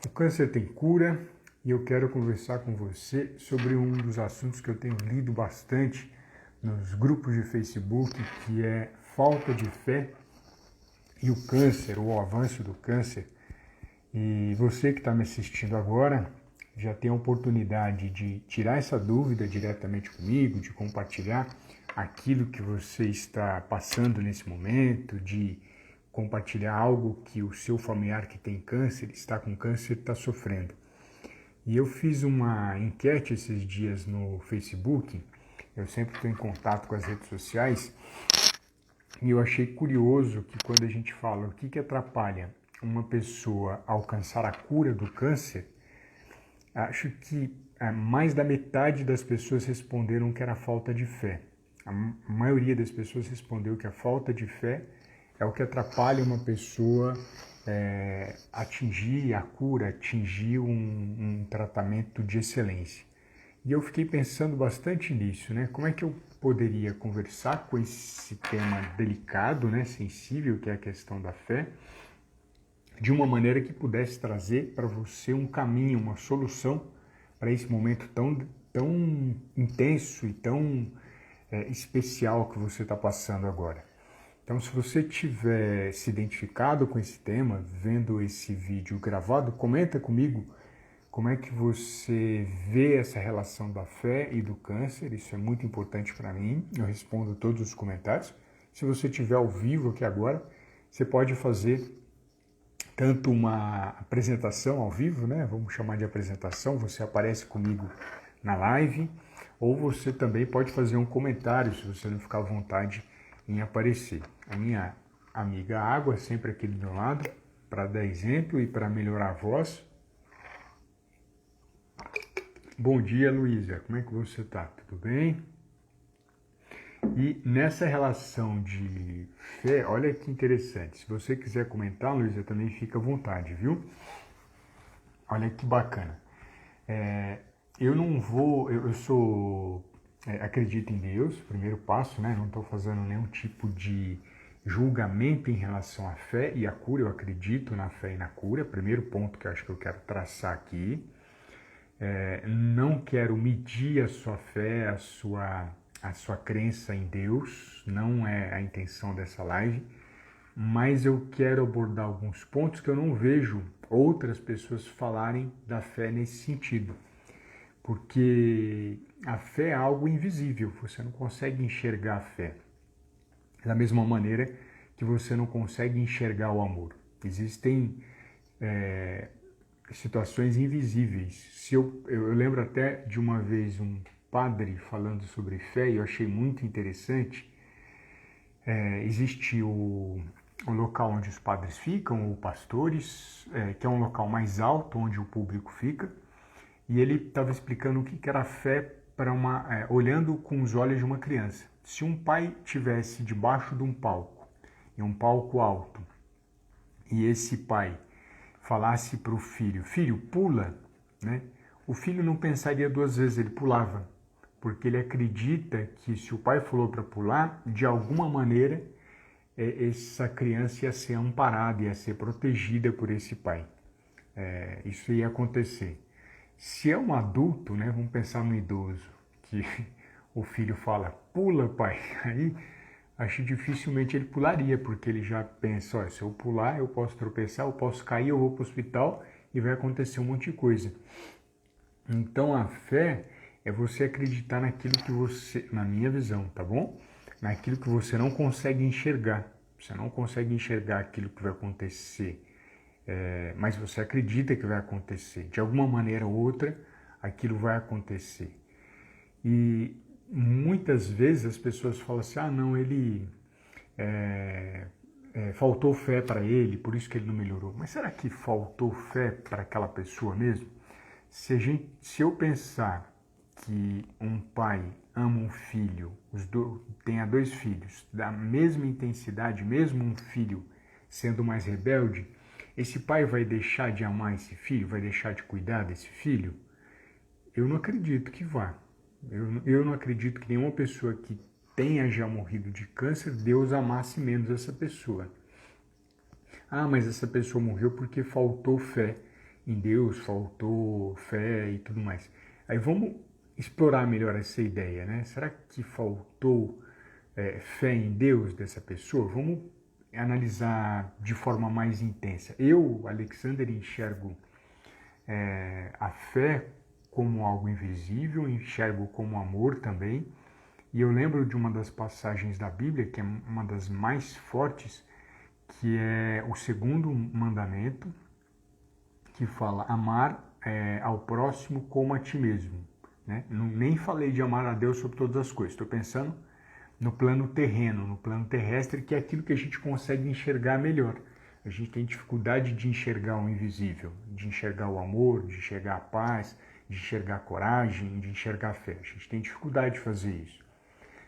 O câncer tem cura e eu quero conversar com você sobre um dos assuntos que eu tenho lido bastante nos grupos de Facebook, que é falta de fé e o câncer, ou o avanço do câncer. E você que está me assistindo agora já tem a oportunidade de tirar essa dúvida diretamente comigo, de compartilhar aquilo que você está passando nesse momento, de compartilhar algo que o seu familiar que tem câncer, está com câncer, está sofrendo. E eu fiz uma enquete esses dias no Facebook, eu sempre estou em contato com as redes sociais, e eu achei curioso que quando a gente fala o que atrapalha uma pessoa alcançar a cura do câncer, acho que mais da metade das pessoas responderam que era falta de fé. A maioria das pessoas respondeu que a falta de fé é o que atrapalha uma pessoa atingir a cura, atingir um tratamento de excelência. E eu fiquei pensando bastante nisso, né? Como é que eu poderia conversar com esse tema delicado, né, sensível, que é a questão da fé, de uma maneira que pudesse trazer para você um caminho, uma solução para esse momento tão intenso e tão especial que você está passando agora. Então, se você tiver se identificado com esse tema, vendo esse vídeo gravado, comenta comigo como é que você vê essa relação da fé e do câncer. Isso é muito importante para mim, eu respondo todos os comentários. Se você estiver ao vivo aqui agora, você pode fazer tanto uma apresentação ao vivo, né? Vamos chamar de apresentação, você aparece comigo na live, ou você também pode fazer um comentário, se você não ficar à vontade em aparecer. A minha amiga Água, sempre aqui do meu lado, para dar exemplo e para melhorar a voz. Bom dia, Luísa, como é que você está? Tudo bem? E nessa relação de fé, olha que interessante, se você quiser comentar, Luísa, também fica à vontade, viu? Olha que bacana. Acredito em Deus, primeiro passo, né? Não estou fazendo nenhum tipo de julgamento em relação à fé e à cura, eu acredito na fé e na cura, primeiro ponto que eu acho que eu quero traçar aqui. Não quero medir a sua fé, a sua crença em Deus, não é a intenção dessa live, mas eu quero abordar alguns pontos que eu não vejo outras pessoas falarem da fé nesse sentido. Porque a fé é algo invisível, você não consegue enxergar a fé. Da mesma maneira que você não consegue enxergar o amor. Existem situações invisíveis. Eu lembro até de uma vez um padre falando sobre fé e eu achei muito interessante. Existe o local onde os padres ficam, ou pastores, que é um local mais alto onde o público fica, e ele estava explicando o que era a fé para olhando com os olhos de uma criança. Se um pai tivesse debaixo de um palco, em um palco alto, e esse pai falasse para o filho, filho, pula, né? O filho não pensaria duas vezes, ele pulava, porque ele acredita que se o pai falou para pular, de alguma maneira, essa criança ia ser amparada, ia ser protegida por esse pai. Isso ia acontecer. Se é um adulto, né, vamos pensar no idoso, que o filho fala, pula pai, aí acho que dificilmente ele pularia, porque ele já pensa, olha, se eu pular eu posso tropeçar, eu posso cair, eu vou para o hospital e vai acontecer um monte de coisa. Então a fé é você acreditar naquilo que você, na minha visão, tá bom? Naquilo que você não consegue enxergar. Você não consegue enxergar aquilo que vai acontecer, mas você acredita que vai acontecer. De alguma maneira ou outra, aquilo vai acontecer. E muitas vezes as pessoas falam assim, não, ele faltou fé para ele, por isso que ele não melhorou. Mas será que faltou fé para aquela pessoa mesmo? Se eu pensar que um pai ama um filho, tenha dois filhos, da mesma intensidade, mesmo um filho sendo mais rebelde, esse pai vai deixar de amar esse filho, vai deixar de cuidar desse filho? Eu não acredito que vá. Eu não acredito que nenhuma pessoa que tenha já morrido de câncer, Deus amasse menos essa pessoa. Mas essa pessoa morreu porque faltou fé. em Deus faltou fé e tudo mais. Aí vamos explorar melhor essa ideia, né? Será que faltou fé em Deus dessa pessoa? Vamos analisar de forma mais intensa. Eu, Alexander, enxergo a fé como algo invisível, enxergo como amor também. E eu lembro de uma das passagens da Bíblia, que é uma das mais fortes, que é o segundo mandamento, que fala amar ao próximo como a ti mesmo. Né? Nem falei de amar a Deus sobre todas as coisas, estou pensando no plano terreno, no plano terrestre, que é aquilo que a gente consegue enxergar melhor. A gente tem dificuldade de enxergar o invisível, de enxergar o amor, de enxergar a paz, de enxergar a coragem, de enxergar a fé. A gente tem dificuldade de fazer isso.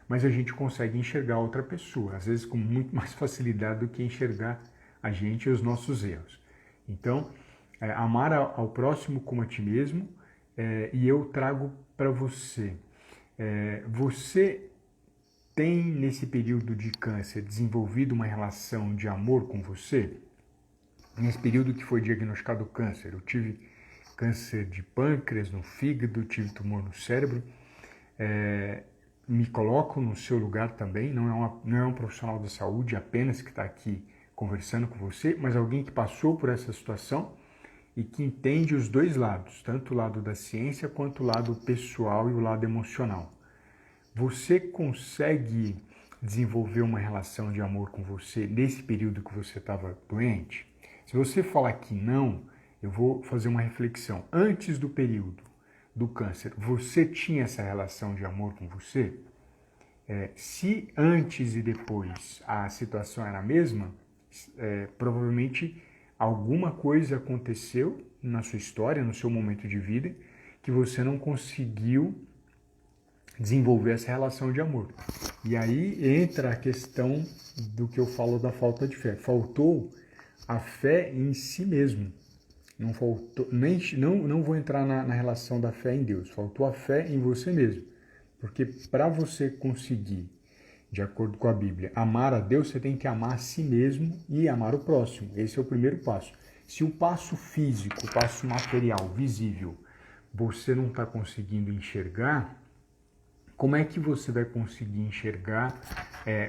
Mas a gente consegue enxergar outra pessoa, às vezes com muito mais facilidade do que enxergar a gente e os nossos erros. Então, amar ao próximo como a ti mesmo, e eu trago para você. Você tem, nesse período de câncer, desenvolvido uma relação de amor com você? Nesse período que foi diagnosticado câncer, eu tive câncer de pâncreas, no fígado, tive tumor no cérebro. Me coloco no seu lugar também, não é um profissional da saúde apenas que está aqui conversando com você, mas alguém que passou por essa situação e que entende os dois lados, tanto o lado da ciência quanto o lado pessoal e o lado emocional. Você consegue desenvolver uma relação de amor com você nesse período que você estava doente? Se você falar que não, eu vou fazer uma reflexão. Antes do período do câncer, você tinha essa relação de amor com você? Se antes e depois a situação era a mesma, provavelmente alguma coisa aconteceu na sua história, no seu momento de vida, que você não conseguiu desenvolver essa relação de amor. E aí entra a questão do que eu falo da falta de fé. Faltou a fé em si mesmo. Não faltou, não vou entrar na relação da fé em Deus. Faltou a fé em você mesmo. Porque para você conseguir, de acordo com a Bíblia, amar a Deus, você tem que amar a si mesmo e amar o próximo. Esse é o primeiro passo. Se o passo físico, o passo material, visível, você não está conseguindo enxergar, como é que você vai conseguir enxergar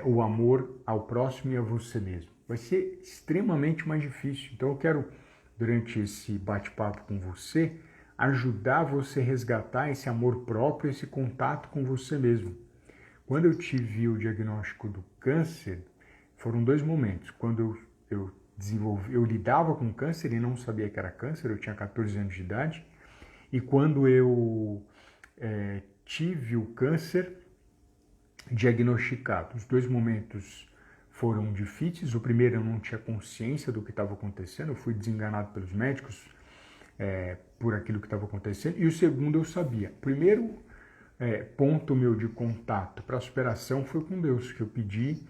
o amor ao próximo e a você mesmo? Vai ser extremamente mais difícil. Então eu quero, durante esse bate-papo com você, ajudar você a resgatar esse amor próprio, esse contato com você mesmo. Quando eu tive o diagnóstico do câncer, foram dois momentos. Quando eu lidava com câncer e não sabia que era câncer, eu tinha 14 anos de idade, e quando eu tive o câncer diagnosticado. Os dois momentos foram difíceis. O primeiro eu não tinha consciência do que estava acontecendo, eu fui desenganado pelos médicos por aquilo que estava acontecendo. E o segundo eu sabia. O primeiro ponto meu de contato para a superação foi com Deus, que eu pedi,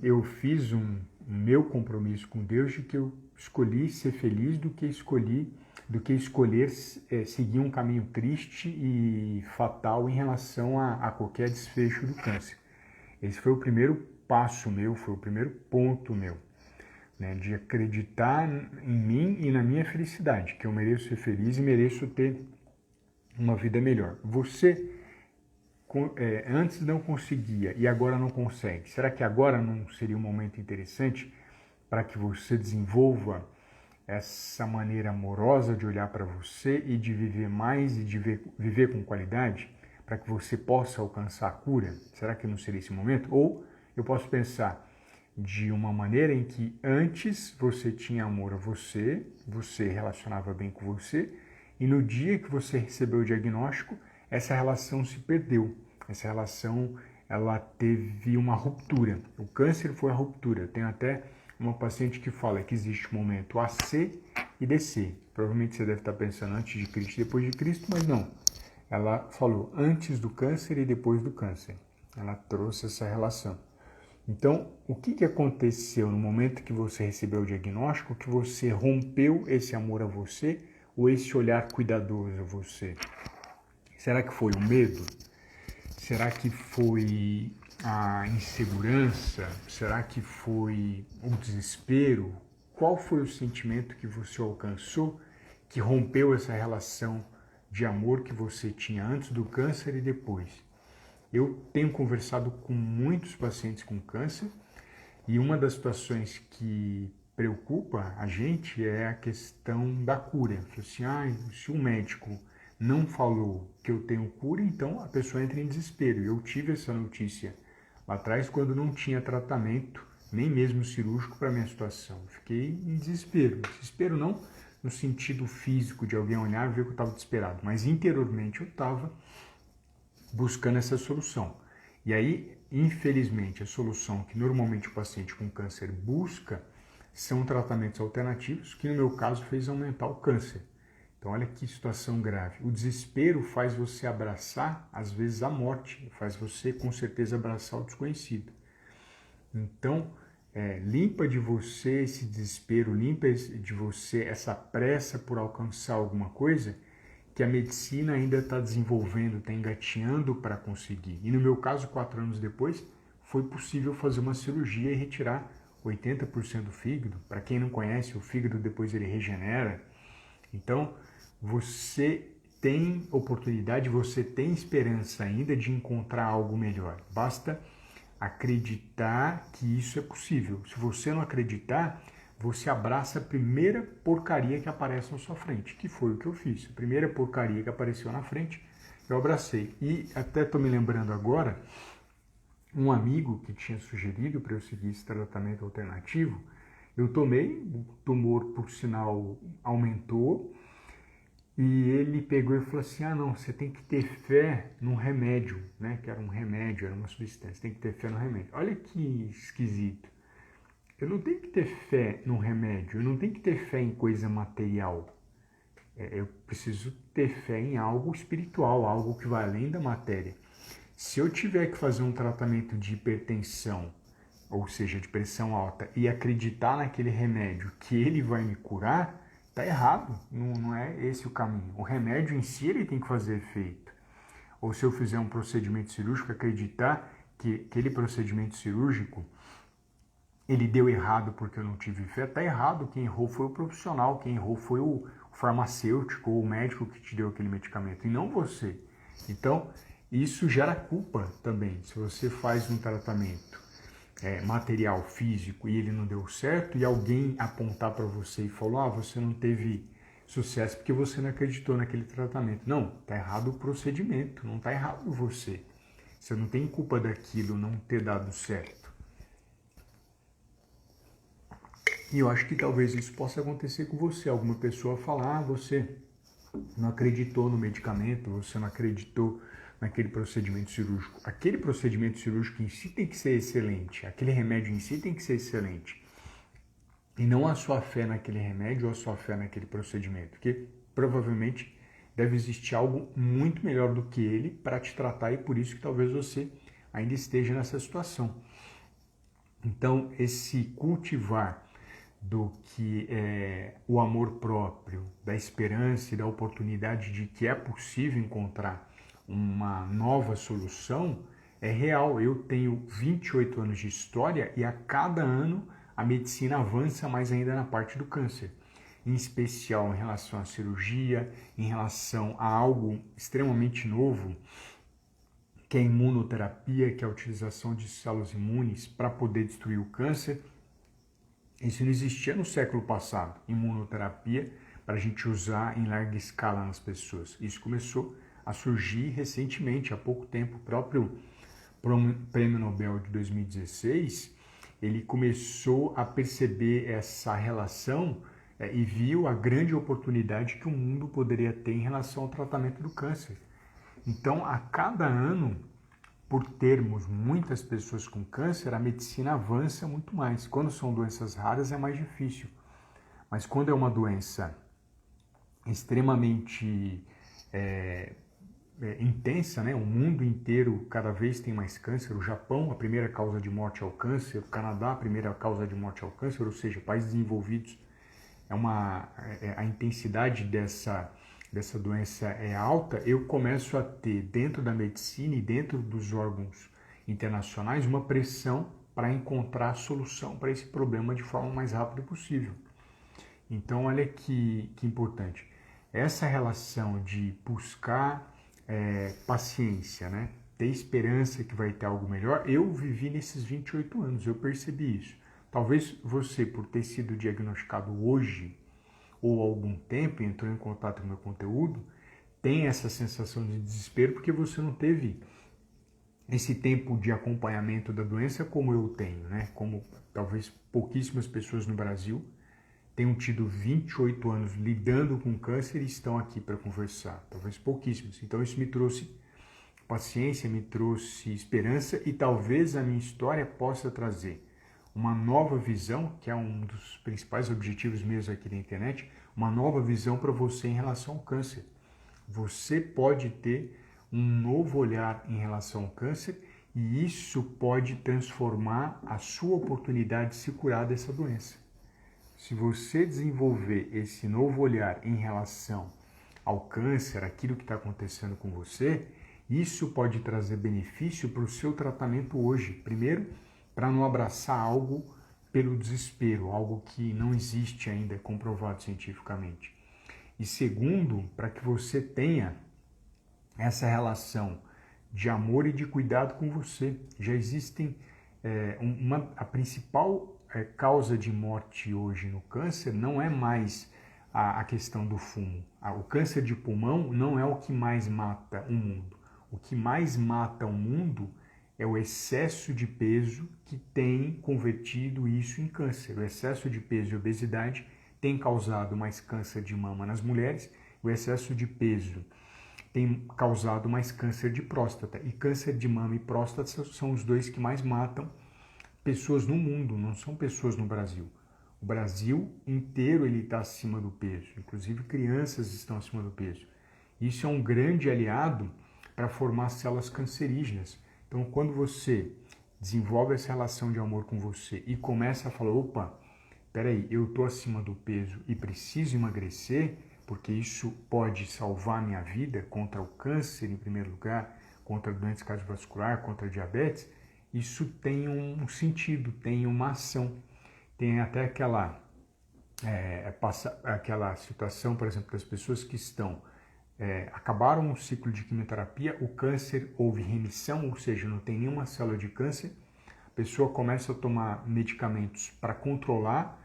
eu fiz um meu compromisso com Deus de que eu escolhi ser feliz do que escolher seguir um caminho triste e fatal em relação a qualquer desfecho do câncer. Esse foi o primeiro passo meu, foi o primeiro ponto meu, né, de acreditar em mim e na minha felicidade, que eu mereço ser feliz e mereço ter uma vida melhor. Você antes não conseguia e agora não consegue. Será que agora não seria um momento interessante para que você desenvolva essa maneira amorosa de olhar para você e de viver mais e de viver com qualidade, para que você possa alcançar a cura? Será que não seria esse momento? Ou eu posso pensar de uma maneira em que antes você tinha amor a você relacionava bem com você, e no dia que você recebeu o diagnóstico, essa relação se perdeu. Essa relação, ela teve uma ruptura. O câncer foi a ruptura. Eu tenho até uma paciente que fala que existe um momento AC e DC. Provavelmente você deve estar pensando antes de Cristo e depois de Cristo, mas não. Ela falou antes do câncer e depois do câncer. Ela trouxe essa relação. Então, o que aconteceu no momento que você recebeu o diagnóstico, que você rompeu esse amor a você ou esse olhar cuidadoso a você? Será que foi o medo? Será que foi a insegurança? Será que foi o desespero? qual foi o sentimento que você alcançou que rompeu essa relação de amor que você tinha antes do câncer e depois. Eu tenho conversado com muitos pacientes com câncer e uma das situações que preocupa a gente é a questão da cura. Assim, se um médico não falou que eu tenho cura, então a pessoa entra em desespero. Eu tive essa notícia lá atrás quando não tinha tratamento, nem mesmo cirúrgico para a minha situação. Fiquei em desespero. Desespero não no sentido físico de alguém olhar e ver que eu estava desesperado, mas interiormente eu estava buscando essa solução. E aí, infelizmente, a solução que normalmente o paciente com câncer busca são tratamentos alternativos, que no meu caso fez aumentar o câncer. Então olha que situação grave. O desespero faz você abraçar, às vezes, a morte, faz você com certeza abraçar o desconhecido. Então, limpa de você esse desespero, limpa de você essa pressa por alcançar alguma coisa que a medicina ainda está desenvolvendo, está engatinhando para conseguir. E no meu caso, 4 anos depois, foi possível fazer uma cirurgia e retirar 80% do fígado. Para quem não conhece, o fígado depois ele regenera. Então, você tem oportunidade, você tem esperança ainda de encontrar algo melhor. Basta acreditar que isso é possível. Se você não acreditar, você abraça a primeira porcaria que aparece na sua frente, que foi o que eu fiz. A primeira porcaria que apareceu na frente, eu abracei. E até estou me lembrando agora, um amigo que tinha sugerido para eu seguir esse tratamento alternativo, eu tomei, o tumor, por sinal, aumentou, e ele pegou e falou assim, não, você tem que ter fé num remédio, né? Que era um remédio, era uma substância, tem que ter fé no remédio. Olha que esquisito. Eu não tenho que ter fé num remédio, eu não tenho que ter fé em coisa material. Eu preciso ter fé em algo espiritual, algo que vai além da matéria. Se eu tiver que fazer um tratamento de hipertensão, ou seja, de pressão alta, e acreditar naquele remédio que ele vai me curar, tá errado, não é esse o caminho. O remédio em si ele tem que fazer efeito. Ou se eu fizer um procedimento cirúrgico, acreditar que aquele procedimento cirúrgico ele deu errado porque eu não tive fé, tá errado. Quem errou foi o profissional, quem errou foi o farmacêutico ou o médico que te deu aquele medicamento, e não você. Então, isso gera culpa também. Se você faz um tratamento material, físico, e ele não deu certo, e alguém apontar para você e falar, você não teve sucesso porque você não acreditou naquele tratamento. Não, tá errado o procedimento, não tá errado você. Você não tem culpa daquilo não ter dado certo. E eu acho que talvez isso possa acontecer com você. Alguma pessoa falar, você não acreditou no medicamento, você não acreditou naquele procedimento cirúrgico. Aquele procedimento cirúrgico em si tem que ser excelente, aquele remédio em si tem que ser excelente. E não a sua fé naquele remédio ou a sua fé naquele procedimento, porque provavelmente deve existir algo muito melhor do que ele para te tratar, e por isso que talvez você ainda esteja nessa situação. Então, esse cultivar do que é o amor próprio, da esperança e da oportunidade de que é possível encontrar uma nova solução é real. Eu tenho 28 anos de história e a cada ano a medicina avança mais ainda na parte do câncer, em especial em relação à cirurgia, em relação a algo extremamente novo, que é a imunoterapia, que é a utilização de células imunes para poder destruir o câncer. Isso não existia no século passado, imunoterapia, para a gente usar em larga escala nas pessoas. Isso começou a surgir recentemente, há pouco tempo. O próprio Prêmio Nobel de 2016, ele começou a perceber essa relação e viu a grande oportunidade que o mundo poderia ter em relação ao tratamento do câncer. Então, a cada ano, por termos muitas pessoas com câncer, a medicina avança muito mais. Quando são doenças raras é mais difícil, mas quando é uma doença extremamente intensa, né? O mundo inteiro cada vez tem mais câncer. O Japão, a primeira causa de morte é o câncer. O Canadá, a primeira causa de morte é o câncer. Ou seja, países desenvolvidos, a intensidade dessa doença é alta. Eu começo a ter dentro da medicina e dentro dos órgãos internacionais uma pressão para encontrar solução para esse problema de forma mais rápida possível. Então, olha que importante. Essa relação de buscar paciência, né? Ter esperança que vai ter algo melhor, eu vivi nesses 28 anos, eu percebi isso. Talvez você, por ter sido diagnosticado hoje ou há algum tempo e entrou em contato com o meu conteúdo, tenha essa sensação de desespero porque você não teve esse tempo de acompanhamento da doença como eu tenho, né? Como talvez pouquíssimas pessoas no Brasil tenham tido 28 anos lidando com câncer e estão aqui para conversar, talvez pouquíssimos. Então isso me trouxe paciência, me trouxe esperança e talvez a minha história possa trazer uma nova visão, que é um dos principais objetivos meus aqui na internet, uma nova visão para você em relação ao câncer. Você pode ter um novo olhar em relação ao câncer e isso pode transformar a sua oportunidade de se curar dessa doença. Se você desenvolver esse novo olhar em relação ao câncer, aquilo que está acontecendo com você, isso pode trazer benefício para o seu tratamento hoje. Primeiro, para não abraçar algo pelo desespero, algo que não existe ainda comprovado cientificamente. E segundo, para que você tenha essa relação de amor e de cuidado com você. Já existem, a principal causa de morte hoje no câncer não é mais a questão do fumo. O câncer de pulmão não é o que mais mata o mundo. O que mais mata o mundo é o excesso de peso que tem convertido isso em câncer. O excesso de peso e obesidade tem causado mais câncer de mama nas mulheres, o excesso de peso tem causado mais câncer de próstata. E câncer de mama e próstata são os dois que mais matam pessoas no mundo, não são pessoas no Brasil. O Brasil inteiro ele está acima do peso, inclusive crianças estão acima do peso. Isso é um grande aliado para formar células cancerígenas. Então, quando você desenvolve essa relação de amor com você e começa a falar, opa, peraí, eu estou acima do peso e preciso emagrecer, porque isso pode salvar a minha vida contra o câncer em primeiro lugar, contra a doença cardiovascular, contra a diabetes, isso tem um sentido, tem uma ação. Tem até aquela situação, por exemplo, das pessoas que acabaram o ciclo de quimioterapia, o câncer houve remissão, ou seja, não tem nenhuma célula de câncer, a pessoa começa a tomar medicamentos para controlar,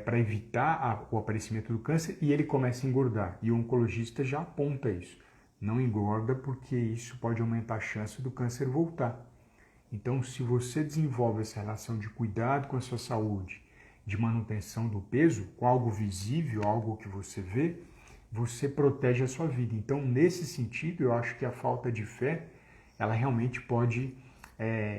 para evitar o aparecimento do câncer e ele começa a engordar. E o oncologista já aponta isso. Não engorda porque isso pode aumentar a chance do câncer voltar. Então, se você desenvolve essa relação de cuidado com a sua saúde, de manutenção do peso, com algo visível, algo que você vê, você protege a sua vida. Então, nesse sentido, eu acho que a falta de fé, ela realmente pode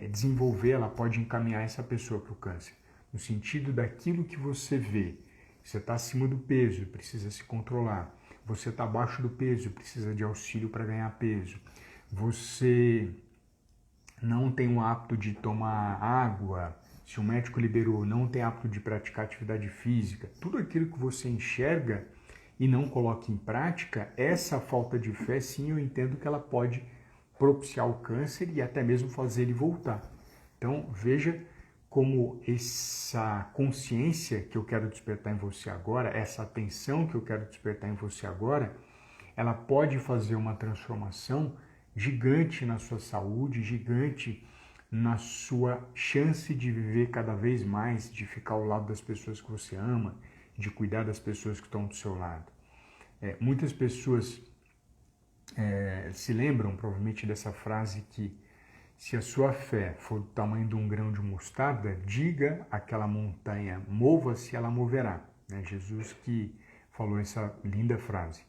desenvolver, ela pode encaminhar essa pessoa para o câncer. No sentido daquilo que você vê. Você está acima do peso, precisa se controlar. Você está abaixo do peso, precisa de auxílio para ganhar peso. Você não tem o hábito de tomar água, se o médico liberou, não tem hábito de praticar atividade física. Tudo aquilo que você enxerga e não coloca em prática, essa falta de fé, sim, eu entendo que ela pode propiciar o câncer e até mesmo fazer ele voltar. Então, veja como essa consciência que eu quero despertar em você agora, essa atenção que eu quero despertar em você agora, ela pode fazer uma transformação gigante na sua saúde, gigante na sua chance de viver cada vez mais, de ficar ao lado das pessoas que você ama, de cuidar das pessoas que estão do seu lado. Muitas pessoas se lembram provavelmente dessa frase que se a sua fé for do tamanho de um grão de mostarda, diga àquela montanha, mova-se, ela moverá. Jesus que falou essa linda frase.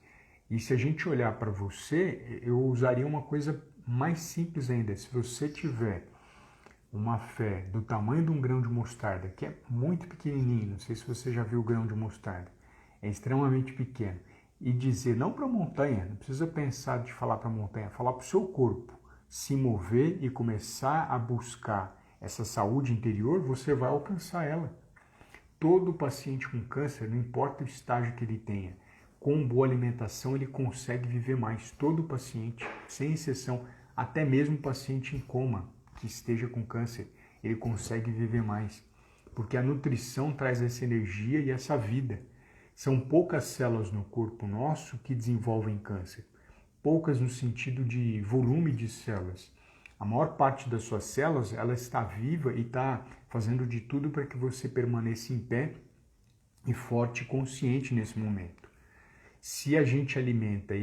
E se a gente olhar para você, eu usaria uma coisa mais simples ainda. Se você tiver uma fé do tamanho de um grão de mostarda, que é muito pequenininho, não sei se você já viu o grão de mostarda, é extremamente pequeno, e dizer, não para a montanha, não precisa pensar de falar para a montanha, falar para o seu corpo, se mover e começar a buscar essa saúde interior, você vai alcançar ela. Todo paciente com câncer, não importa o estágio que ele tenha, com boa alimentação ele consegue viver mais. Todo paciente, sem exceção, até mesmo paciente em coma que esteja com câncer, ele consegue viver mais. Porque a nutrição traz essa energia e essa vida. São poucas células no corpo nosso que desenvolvem câncer. Poucas no sentido de volume de células. A maior parte das suas células, ela está viva e está fazendo de tudo para que você permaneça em pé e forte e consciente nesse momento. Se a gente alimenta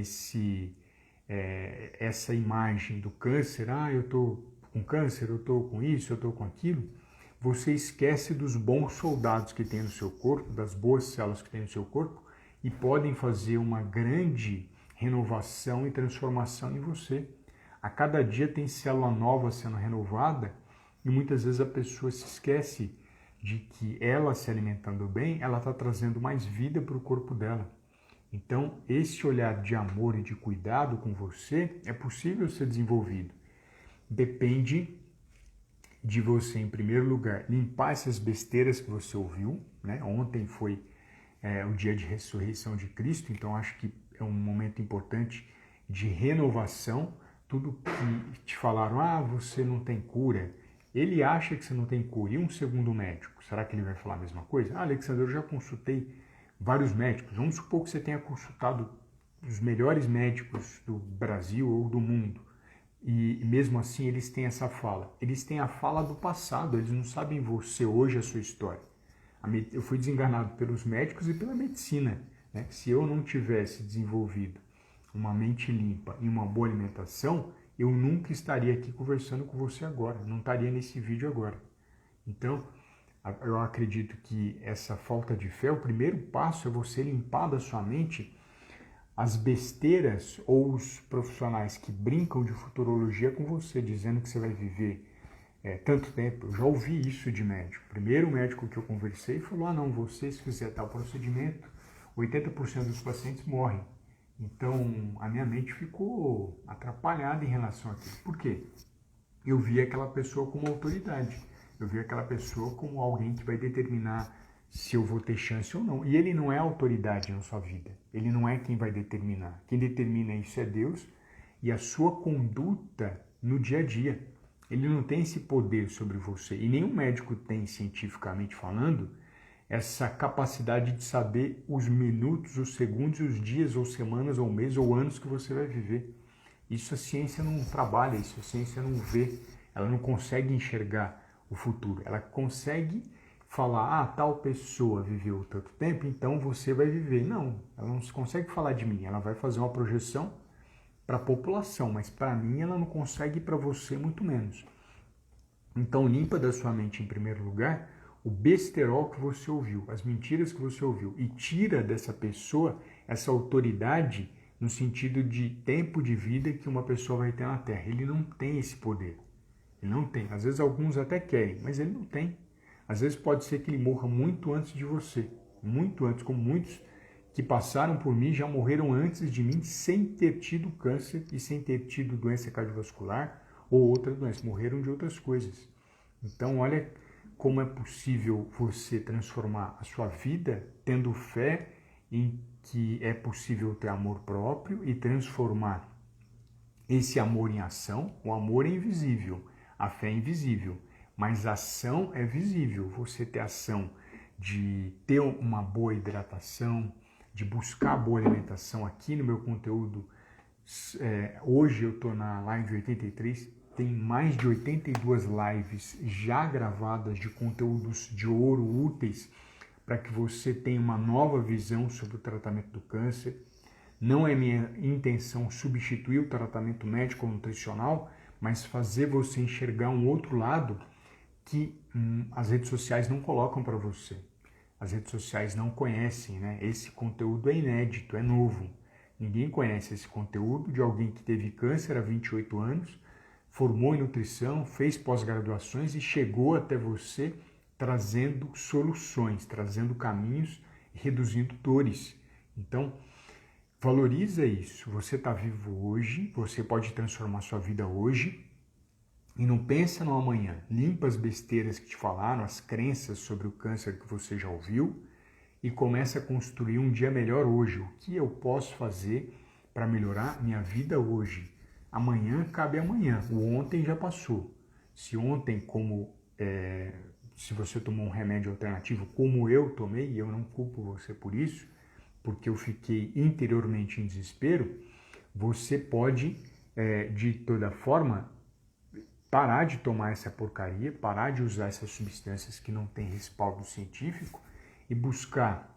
essa imagem do câncer, eu estou com câncer, eu estou com isso, eu estou com aquilo, você esquece dos bons soldados que tem no seu corpo, das boas células que tem no seu corpo e podem fazer uma grande renovação e transformação em você. A cada dia tem célula nova sendo renovada e muitas vezes a pessoa se esquece de que ela se alimentando bem, ela está trazendo mais vida para o corpo dela. Então, esse olhar de amor e de cuidado com você é possível ser desenvolvido. Depende de você, em primeiro lugar, limpar essas besteiras que você ouviu, né? Ontem foi o dia de ressurreição de Cristo, então acho que é um momento importante de renovação. Tudo que te falaram, você não tem cura, ele acha que você não tem cura. E um segundo médico, será que ele vai falar a mesma coisa? Alexandre, eu já consultei vários médicos. Vamos supor que você tenha consultado os melhores médicos do Brasil ou do mundo. E mesmo assim eles têm essa fala. Eles têm a fala do passado, eles não sabem você hoje, a sua história. Eu fui desenganado pelos médicos e pela medicina, né? Se eu não tivesse desenvolvido uma mente limpa e uma boa alimentação, eu nunca estaria aqui conversando com você agora, não estaria nesse vídeo agora. Então, eu acredito que essa falta de fé, o primeiro passo é você limpar da sua mente as besteiras ou os profissionais que brincam de futurologia com você, dizendo que você vai viver tanto tempo. Eu já ouvi isso de médico. O primeiro médico que eu conversei falou, não, você se fizer tal procedimento, 80% dos pacientes morrem. Então, a minha mente ficou atrapalhada em relação àquilo. Por quê? Eu vi aquela pessoa como autoridade. Eu vi aquela pessoa como alguém que vai determinar se eu vou ter chance ou não. E ele não é autoridade na sua vida. Ele não é quem vai determinar. Quem determina isso é Deus e a sua conduta no dia a dia. Ele não tem esse poder sobre você. E nenhum médico tem, cientificamente falando, essa capacidade de saber os minutos, os segundos, os dias, ou semanas, ou meses, ou anos que você vai viver. Isso a ciência não trabalha, isso a ciência não vê. Ela não consegue enxergar o futuro. Ela consegue falar, tal pessoa viveu tanto tempo, então você vai viver. Não, ela não consegue falar de mim. Ela vai fazer uma projeção para a população, mas para mim ela não consegue, para você muito menos. Então limpa da sua mente, em primeiro lugar, o besterol que você ouviu, as mentiras que você ouviu, e tira dessa pessoa essa autoridade no sentido de tempo de vida que uma pessoa vai ter na Terra. Ele não tem esse poder. Ele não tem. Às vezes alguns até querem, mas ele não tem. Às vezes pode ser que ele morra muito antes de você. Muito antes, como muitos que passaram por mim já morreram antes de mim sem ter tido câncer e sem ter tido doença cardiovascular ou outra doença. Morreram de outras coisas. Então, olha como é possível você transformar a sua vida tendo fé em que é possível ter amor próprio e transformar esse amor em ação. O amor é invisível, a fé é invisível, mas a ação é visível. Você ter ação de ter uma boa hidratação, de buscar boa alimentação. Aqui no meu conteúdo, hoje eu estou na live 83, tem mais de 82 lives já gravadas de conteúdos de ouro úteis para que você tenha uma nova visão sobre o tratamento do câncer. Não é minha intenção substituir o tratamento médico ou nutricional, mas fazer você enxergar um outro lado que as redes sociais não colocam para você. As redes sociais não conhecem, né? Esse conteúdo é inédito, é novo. Ninguém conhece esse conteúdo de alguém que teve câncer há 28 anos, formou em nutrição, fez pós-graduações e chegou até você trazendo soluções, trazendo caminhos e reduzindo dores. Então, valoriza isso. Você está vivo hoje, você pode transformar sua vida hoje e não pensa no amanhã. Limpa as besteiras que te falaram, as crenças sobre o câncer que você já ouviu e começa a construir um dia melhor hoje. O que eu posso fazer para melhorar minha vida hoje? Amanhã cabe amanhã, o ontem já passou. Se ontem, se você tomou um remédio alternativo, como eu tomei, e eu não culpo você por isso, porque eu fiquei interiormente em desespero, você pode, de toda forma, parar de tomar essa porcaria, parar de usar essas substâncias que não têm respaldo científico e buscar,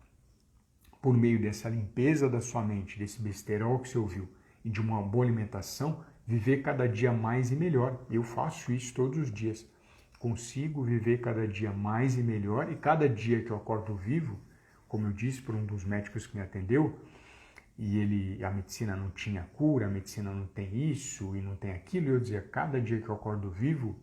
por meio dessa limpeza da sua mente, desse besterol que você ouviu e de uma boa alimentação, viver cada dia mais e melhor. Eu faço isso todos os dias. Consigo viver cada dia mais e melhor, e cada dia que eu acordo vivo, como eu disse por um dos médicos que me atendeu, e a medicina não tinha cura, a medicina não tem isso e não tem aquilo, e eu dizia, cada dia que eu acordo vivo,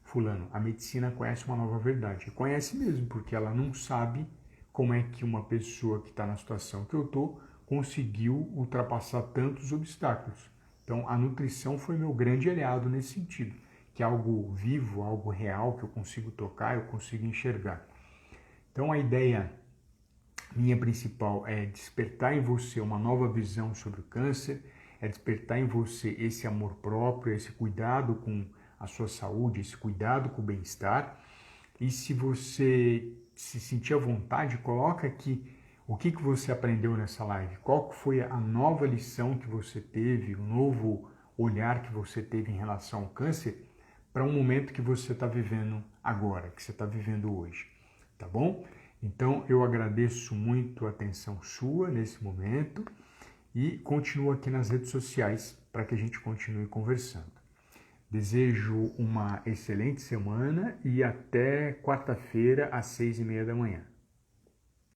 fulano, a medicina conhece uma nova verdade. E conhece mesmo, porque ela não sabe como é que uma pessoa que está na situação que eu estou conseguiu ultrapassar tantos obstáculos. Então, a nutrição foi meu grande aliado nesse sentido, que é algo vivo, algo real, que eu consigo tocar, eu consigo enxergar. Então, a ideia minha principal é despertar em você uma nova visão sobre o câncer, é despertar em você esse amor próprio, esse cuidado com a sua saúde, esse cuidado com o bem-estar. E se você se sentir à vontade, coloca aqui o que você aprendeu nessa live, qual foi a nova lição que você teve, o novo olhar que você teve em relação ao câncer para um momento que você está vivendo agora, que você está vivendo hoje, tá bom? Então, eu agradeço muito a atenção sua nesse momento e continuo aqui nas redes sociais para que a gente continue conversando. Desejo uma excelente semana e até quarta-feira às 6:30 da manhã.